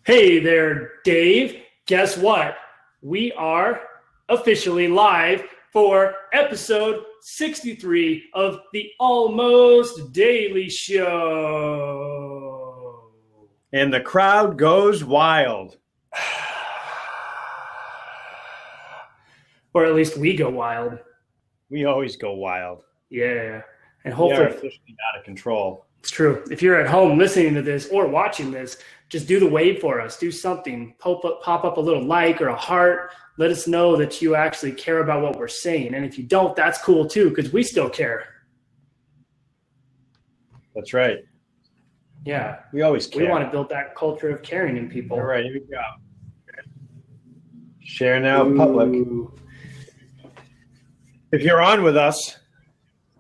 Hey there, Dave. Guess what? We are officially live for episode 63 of the Almost Daily Show. And the crowd goes wild. Or at least we go wild. We always go wild. Yeah. And We hopefully are officially out of control. it's true. If you're at home listening to this or watching this, just do the wave for us. Do something. Pop up a little like or a heart. Let us know that you actually care about what we're saying. And if you don't, that's cool too, because we still care. That's right. Yeah. We always care. We want to build that culture of caring in people. All right, here we go. Share now, public. If you're on with us,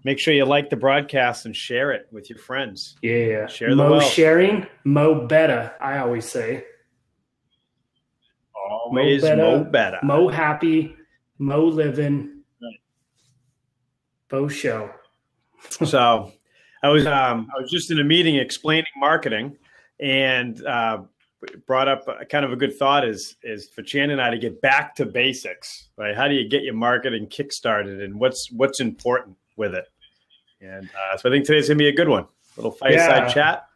make sure you like the broadcast and share it with your friends. Yeah. Share the Mo wealth. sharing, Mo better, I always say. Always Mo better. Mo happy, Mo living, Right. Bo show. So I was just in a meeting explaining marketing, and brought up kind of a good thought is for Chan and I to get back to basics. Right? How do you get your marketing kickstarted, and what's important with it? And so I think today's gonna be a good one. A little fireside chat.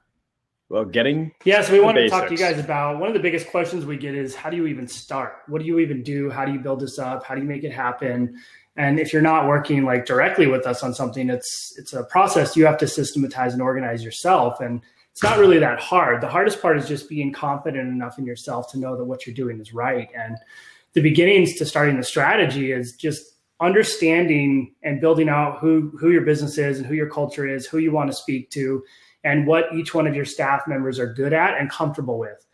Well, getting So we want to basics. talk to you guys about one of the biggest questions we get is, how do you even start? What do you even do? How do you build this up? How do you make it happen? And if you're not working like directly with us on something, it's a process you have to systematize and organize yourself. And it's not really that hard. The hardest part is just being confident enough in yourself to know that what you're doing is right. And the beginnings to starting the strategy is just understanding and building out who your business is and who your culture is, who you want to speak to, and what each one of your staff members are good at and comfortable with.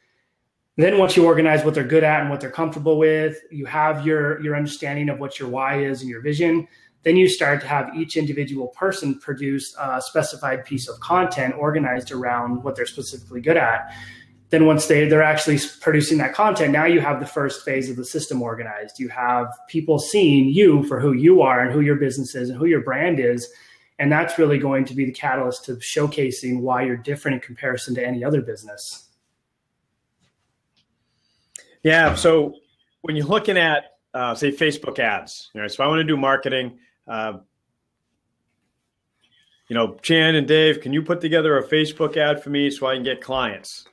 Then once you organize what they're good at and what they're comfortable with, you have your understanding of what your why is and your vision. Then you start to have each individual person produce a specified piece of content organized around what they're specifically good at. Then once they're actually producing that content, now you have the first phase of the system organized. You have people seeing you for who you are and who your business is and who your brand is. And that's really going to be the catalyst to showcasing why you're different in comparison to any other business. Yeah. So when you're looking at, say, Facebook ads, so if I want to do marketing, Chan and Dave, can you put together a Facebook ad for me so I can get clients?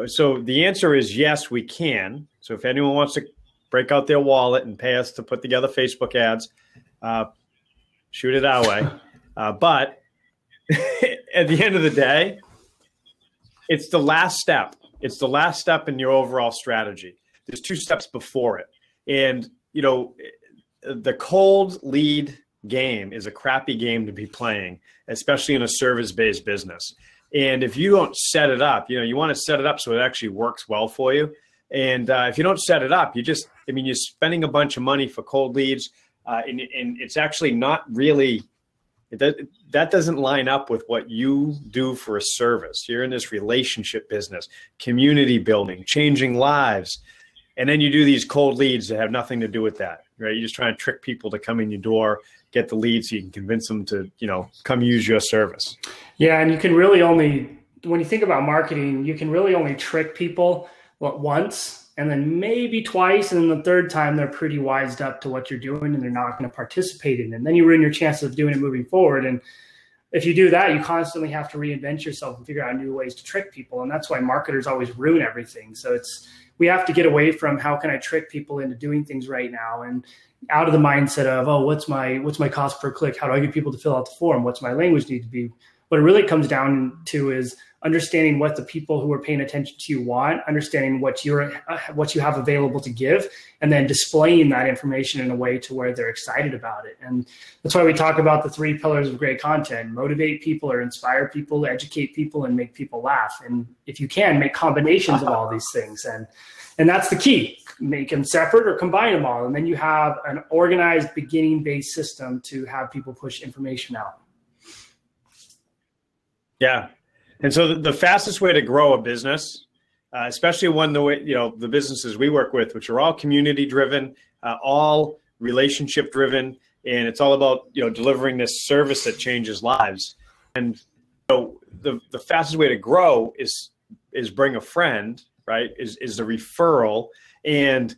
So the answer is yes, we can. So if anyone wants to break out their wallet and pay us to put together Facebook ads, shoot it our way. But at the end of the day, it's the last step. It's the last step in your overall strategy. There's two steps before it. And, the cold lead game is a crappy game to be playing, especially in a service-based business. And if you don't set it up, you want to set it up so it actually works well for you. And if you don't set it up, you're spending a bunch of money for cold leads, and it's actually not really, that doesn't line up with what you do for a service. You're in this relationship business, community building, changing lives. And then you do these cold leads that have nothing to do with that, right? You're just trying to trick people to come in your door, get the leads so you can convince them to, come use your service. Yeah, and you can really only, when you think about marketing, you can really only trick people once and then maybe twice. And then the third time, they're pretty wised up to what you're doing and they're not going to participate in it. And then you ruin your chances of doing it moving forward. And if you do that, you constantly have to reinvent yourself and figure out new ways to trick people. And that's why marketers always ruin everything. So we have to get away from how can I trick people into doing things right now and out of the mindset of, what's my cost per click? How do I get people to fill out the form? What's my language need to be? What it really comes down to is understanding what the people who are paying attention to you want, understanding what you have available to give, and then displaying that information in a way to where they're excited about it. And that's why we talk about the 3 pillars of great content: motivate people or inspire people, educate people, and make people laugh. And if you can, make combinations of all these things. And that's the key. Make them separate or combine them all. And then you have an organized beginning-based system to have people push information out. Yeah. And so the fastest way to grow a business, especially the businesses we work with, which are all community driven, all relationship driven, and it's all about, delivering this service that changes lives. And so the fastest way to grow is bring a friend, right? Is the referral. And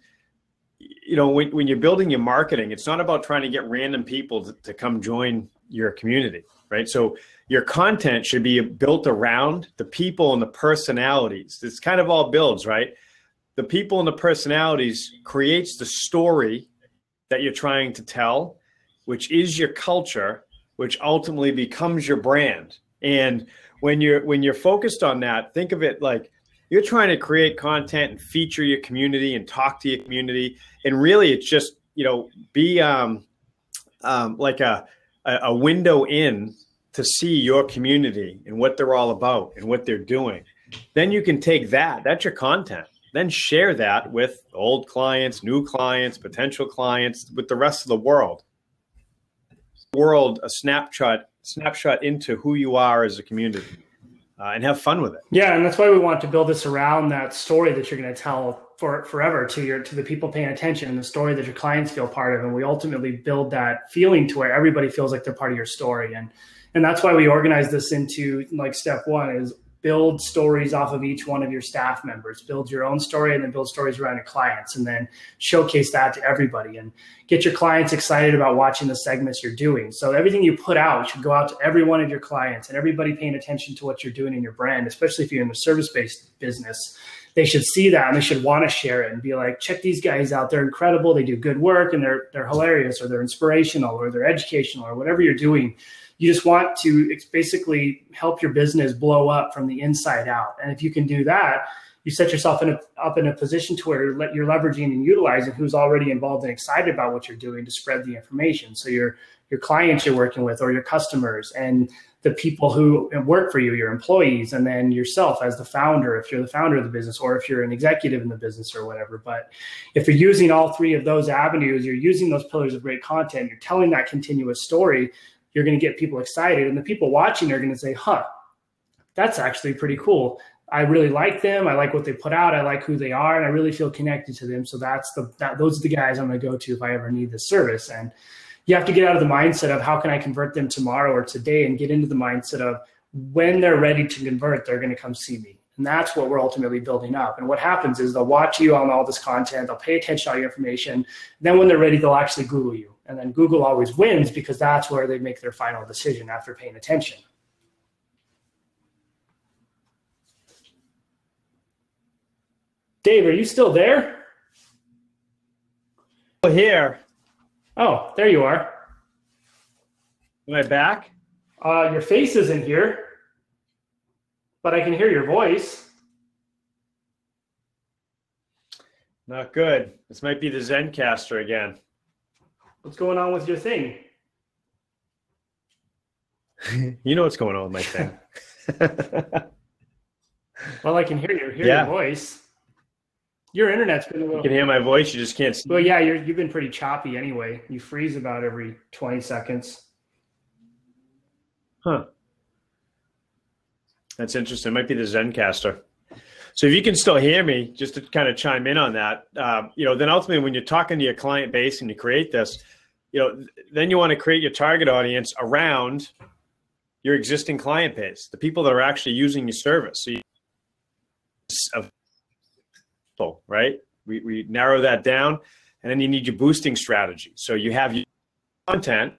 when you're building your marketing, it's not about trying to get random people to come join your community, right? So your content should be built around the people and the personalities. It's kind of all builds, right? The people and the personalities creates the story that you're trying to tell, which is your culture, which ultimately becomes your brand. And when you're focused on that, think of it like you're trying to create content and feature your community and talk to your community. And really it's just, be like a window in to see your community and what they're all about and what they're doing. Then you can take that's your content. Then share that with old clients, new clients, potential clients, with the rest of the world. A snapshot into who you are as a community, and have fun with it. Yeah, and that's why we want to build this around that story that you're going to tell for forever to the people paying attention, and the story that your clients feel part of. And we ultimately build that feeling to where everybody feels like they're part of your story. And that's why we organize this into, like, step one is build stories off of each one of your staff members, build your own story, and then build stories around your clients, and then showcase that to everybody and get your clients excited about watching the segments you're doing. So everything you put out should go out to every one of your clients and everybody paying attention to what you're doing in your brand, especially if you're in a service-based business. They should see that and they should want to share it and be like, check these guys out. They're incredible. They do good work and they're hilarious, or they're inspirational, or they're educational, or whatever you're doing. You just want to basically help your business blow up from the inside out. And if you can do that, you set yourself up in a position to where you're leveraging and utilizing who's already involved and excited about what you're doing to spread the information. So your clients you're working with, or your customers, and the people who work for you, your employees, and then yourself as the founder, if you're the founder of the business, or if you're an executive in the business or whatever. But if you're using all three of those avenues, you're using those pillars of great content, you're telling that continuous story, you're going to get people excited, and the people watching are going to say, that's actually pretty cool. I really like them. I like what they put out. I like who they are, and I really feel connected to them. So those are the guys I'm going to go to if I ever need this service. And you have to get out of the mindset of how can I convert them tomorrow or today, and get into the mindset of when they're ready to convert, they're going to come see me. And that's what we're ultimately building up. And what happens is they'll watch you on all this content. They'll pay attention to all your information. Then when they're ready, they'll actually Google you. And then Google always wins because that's where they make their final decision after paying attention. Dave, are you still there? Here. Oh, there you are. Am I back? Your face isn't here, but I can hear your voice. Not good. This might be the Zencaster again. What's going on with your thing? You know what's going on with my thing. Well, I can hear your voice. Your internet's been a little... You can hear my voice, you just can't see. Well, yeah, you've been pretty choppy anyway. You freeze about every 20 seconds. Huh. That's interesting. It might be the Zencaster. So if you can still hear me, just to kind of chime in on that, then ultimately when you're talking to your client base and you create this, then you want to create your target audience around your existing client base, the people that are actually using your service. So right? We narrow that down, and then you need your boosting strategy. So you have your content,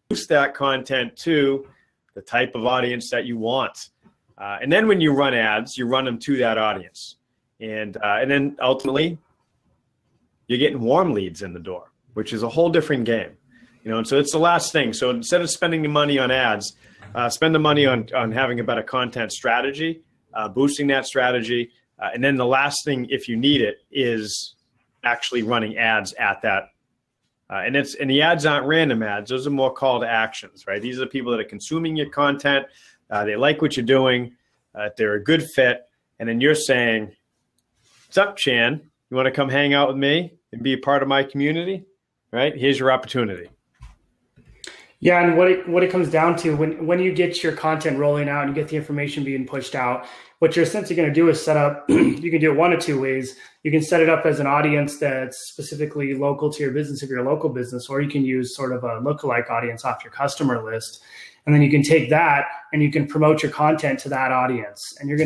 boost that content to the type of audience that you want. And then when you run ads, you run them to that audience. And then ultimately, you're getting warm leads in the door, which is a whole different game. And so it's the last thing. So instead of spending the money on ads, spend the money on having a better content strategy, boosting that strategy. And then the last thing, if you need it, is actually running ads at that. And the ads aren't random ads. Those are more call to actions, right? These are the people that are consuming your content. They like what you're doing. They're a good fit. And then you're saying, what's up, Chan? You want to come hang out with me and be a part of my community? Right? Here's your opportunity. Yeah, and what it comes down to when you get your content rolling out and you get the information being pushed out, what you're essentially going to do is set up. You can do it one of two ways. You can set it up as an audience that's specifically local to your business if you're a local business, or you can use sort of a lookalike audience off your customer list. And then you can take that and you can promote your content to that audience. And you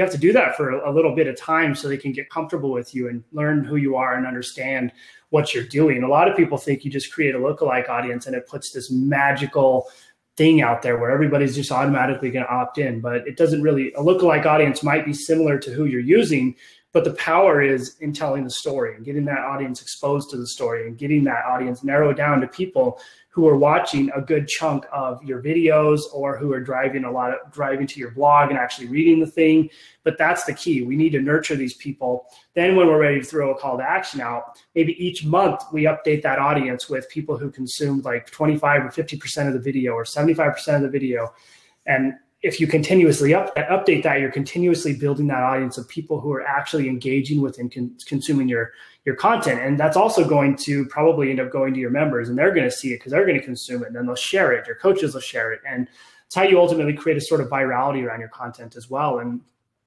have to do that for a little bit of time so they can get comfortable with you and learn who you are and understand what you're doing. A lot of people think you just create a lookalike audience and it puts this magical thing out there where everybody's just automatically going to opt in, but it doesn't really. A lookalike audience might be similar to who you're using, but the power is in telling the story and getting that audience exposed to the story and getting that audience narrowed down to people who are watching a good chunk of your videos or who are driving to your blog and actually reading the thing. But that's the key. We need to nurture these people. Then when we're ready to throw a call to action out, maybe each month we update that audience with people who consumed like 25 or 50% of the video or 75% of the video. And if you continuously update that, you're continuously building that audience of people who are actually engaging with and consuming your content. And that's also going to probably end up going to your members, and they're going to see it because they're going to consume it, and then they'll share it. Your coaches will share it. And it's how you ultimately create a sort of virality around your content as well. And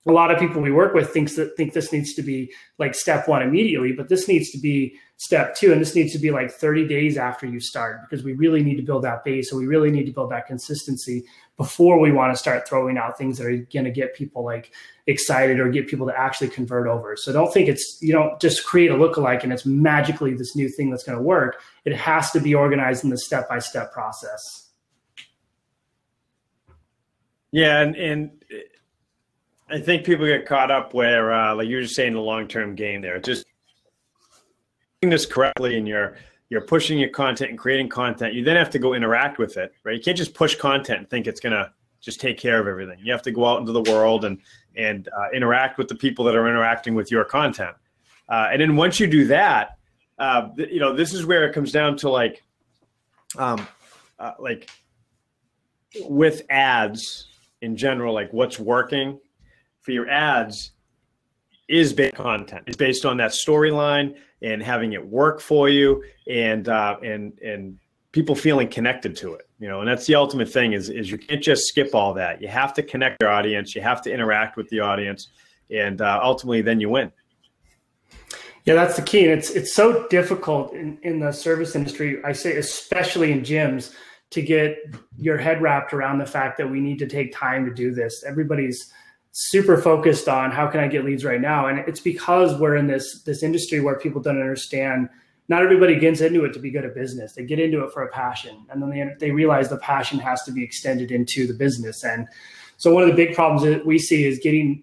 a lot of people we work with think this needs to be like step one immediately, but this needs to be step two. And this needs to be like 30 days after you start, because we really need to build that base. And we really need to build that consistency before we want to start throwing out things that are going to get people like excited or get people to actually convert over. So don't think you don't just create a lookalike and it's magically this new thing that's going to work. It has to be organized in the step-by-step process. Yeah. And I think people get caught up where, like you were just saying, the long-term game there. Just doing this correctly, and you're pushing your content and creating content. You then have to go interact with it, right? You can't just push content and think it's gonna just take care of everything. You have to go out into the world and interact with the people that are interacting with your content. And then once you do that, this is where it comes down to like with ads in general, like what's working for your ads is based on content. It's based on that storyline and having it work for you, and people feeling connected to it. And that's the ultimate thing is you can't just skip all that. You have to connect your audience. You have to interact with the audience, and ultimately then you win. Yeah, that's the key. And it's so difficult in the service industry, I say, especially in gyms, to get your head wrapped around the fact that we need to take time to do this. Everybody's super focused on how can I get leads right now. And it's because we're in this industry where people don't understand. Not everybody gets into it to be good at business. They get into it for a passion. And then they realize the passion has to be extended into the business. And so one of the big problems that we see is getting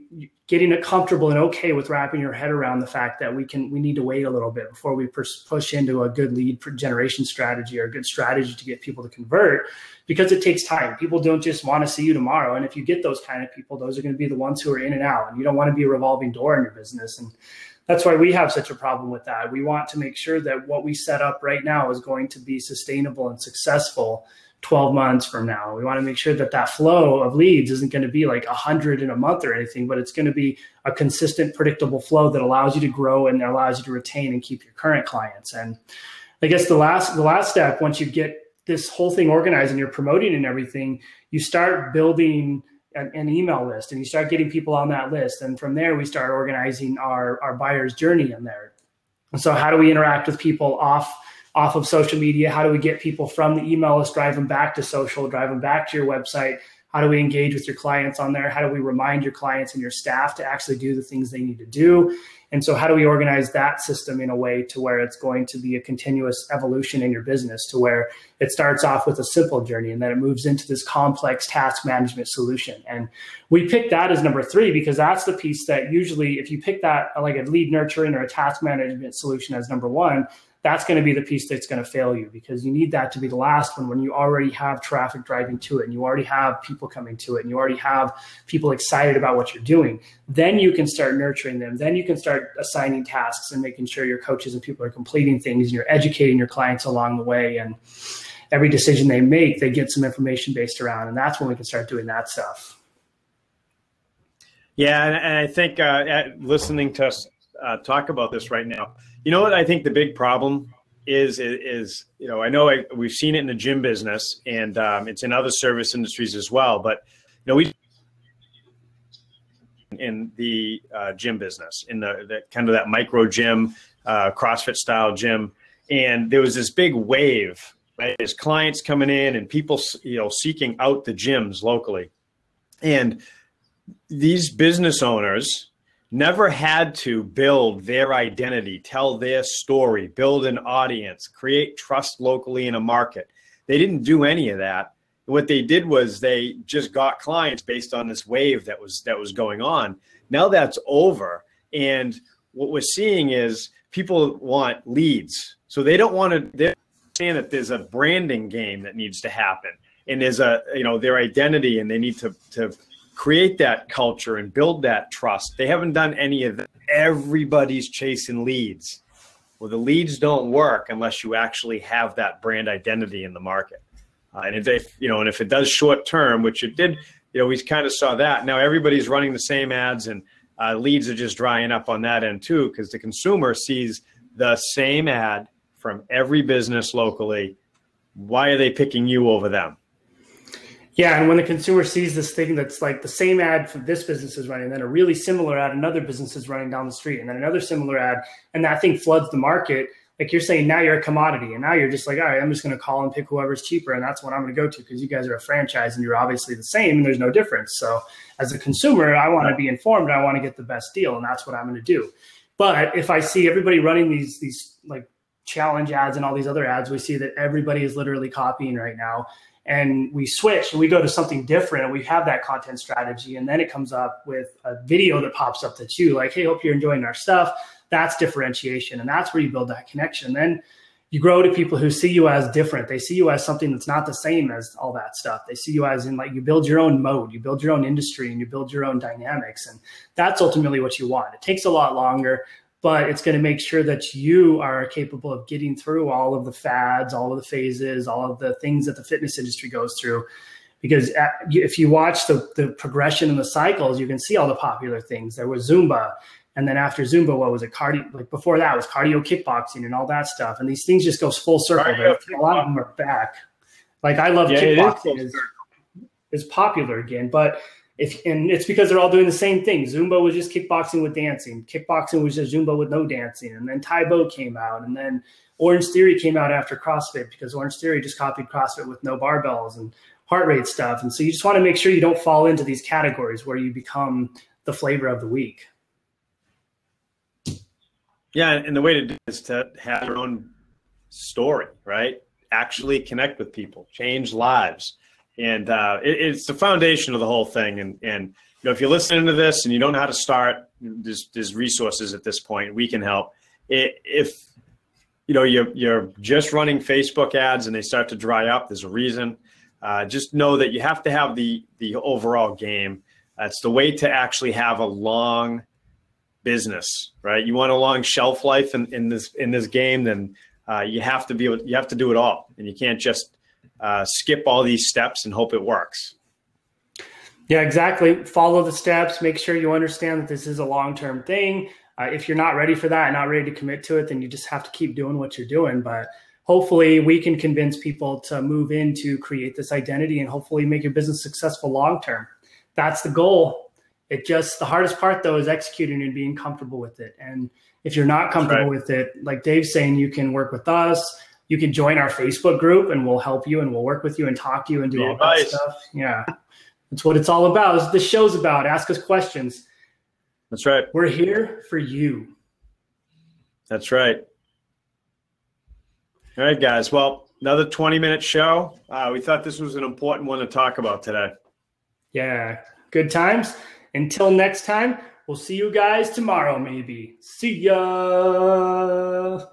it comfortable and okay with wrapping your head around the fact that we need to wait a little bit before we push into a good lead generation strategy or a good strategy to get people to convert, because it takes time. People don't just want to see you tomorrow. And if you get those kind of people, those are going to be the ones who are in and out, and you don't want to be a revolving door in your business. And that's why we have such a problem with that. We want to make sure that what we set up right now is going to be sustainable and successful 12 months from now. We want to make sure that flow of leads isn't going to be like 100 in a month or anything, but it's going to be a consistent, predictable flow that allows you to grow and allows you to retain and keep your current clients. And I guess the last step, once you get this whole thing organized and you're promoting and everything, you start building an email list and you start getting people on that list. And from there, we start organizing our buyer's journey in there. And so how do we interact with people off of social media? How do we get people from the email list, drive them back to social, drive them back to your website? How do we engage with your clients on there? How do we remind your clients and your staff to actually do the things they need to do? And so how do we organize that system in a way to where it's going to be a continuous evolution in your business, to where it starts off with a simple journey and then it moves into this complex task management solution? And we picked that as number 3 because that's the piece that usually, if you pick that like a lead nurturing or a task management solution as number 1, that's going to be the piece that's going to fail you, because you need that to be the last one when you already have traffic driving to it and you already have people coming to it and you already have people excited about what you're doing. Then you can start nurturing them. Then you can start assigning tasks and making sure your coaches and people are completing things, and you're educating your clients along the way. And every decision they make, they get some information based around. And that's when we can start doing that stuff. Yeah, and I think listening to us talk about this right now, you know what I think the big problem is I know we've seen it in the gym business, and it's in other service industries as well. But we in the gym business, in the kind of that micro gym, CrossFit style gym, and there was this big wave. Right? There's clients coming in and people seeking out the gyms locally, and these business owners never had to build their identity, tell their story, build an audience, create trust locally in a market. They didn't do any of that. What they did was they just got clients based on this wave that was going on. Now that's over. And what we're seeing is people want leads. So they don't want to, they understand that there's a branding game that needs to happen. And there's their identity, and they need to create that culture and build that trust. They haven't done any of that. Everybody's chasing leads. Well, the leads don't work unless you actually have that brand identity in the market. And if it does short term, which it did, we kind of saw that. Now everybody's running the same ads, and leads are just drying up on that end too, because the consumer sees the same ad from every business locally. Why are they picking you over them? Yeah, and when the consumer sees this thing that's like the same ad for this business is running, then a really similar ad another business is running down the street, and then another similar ad, and that thing floods the market. Like you're saying, now you're a commodity, and now you're just like, all right, I'm just going to call and pick whoever's cheaper, and that's what I'm going to go to because you guys are a franchise and you're obviously the same and there's no difference. So as a consumer, I want to be informed. I want to get the best deal, and that's what I'm going to do. But if I see everybody running these like challenge ads and all these other ads, we see that everybody is literally copying right now. And we switch and we go to something different, and we have that content strategy. And then it comes up with a video that pops up that's you like, hey, hope you're enjoying our stuff. That's differentiation. And that's where you build that connection. Then you grow to people who see you as different. They see you as something that's not the same as all that stuff. They see you as in like you build your own mode, you build your own industry, and you build your own dynamics. And that's ultimately what you want. It takes a lot longer, but it's going to make sure that you are capable of getting through all of the fads, all of the phases, all of the things that the fitness industry goes through. Because if you watch the progression and the cycles, you can see all the popular things. There was Zumba. And then after Zumba, what was it? Cardio. Like before that was cardio kickboxing and all that stuff. And these things just go full circle. A lot of them are back. Like I love kickboxing is popular again, but and it's because they're all doing the same thing. Zumba was just kickboxing with dancing. Kickboxing was just Zumba with no dancing. And then Taibo came out. And then Orange Theory came out after CrossFit because Orange Theory just copied CrossFit with no barbells and heart rate stuff. And so you just want to make sure you don't fall into these categories where you become the flavor of the week. Yeah, and the way to do it is to have your own story, right? Actually connect with people, change lives. And it's the foundation of the whole thing. And if you're listening to this and you don't know how to start, there's resources at this point. We can help. If you're just running Facebook ads and they start to dry up, there's a reason. Just know that you have to have the overall game. It's the way to actually have a long business, right? You want a long shelf life in this game, then you have to do it all, and you can't just skip all these steps and hope it works. Yeah, exactly. Follow the steps. Make sure you understand that this is a long-term thing. If you're not ready for that and not ready to commit to it, then you just have to keep doing what you're doing. But hopefully we can convince people to move in to create this identity and hopefully make your business successful long-term. That's the goal. The hardest part though is executing and being comfortable with it. And if you're not comfortable with it, like Dave's saying, you can work with us. You can join our Facebook group and we'll help you and we'll work with you and talk to you and do all that stuff. Yeah. That's what it's all about. This show's about. Ask us questions. That's right. We're here for you. That's right. All right, guys. Well, another 20-minute show. We thought this was an important one to talk about today. Yeah. Good times. Until next time, we'll see you guys tomorrow, maybe. See ya.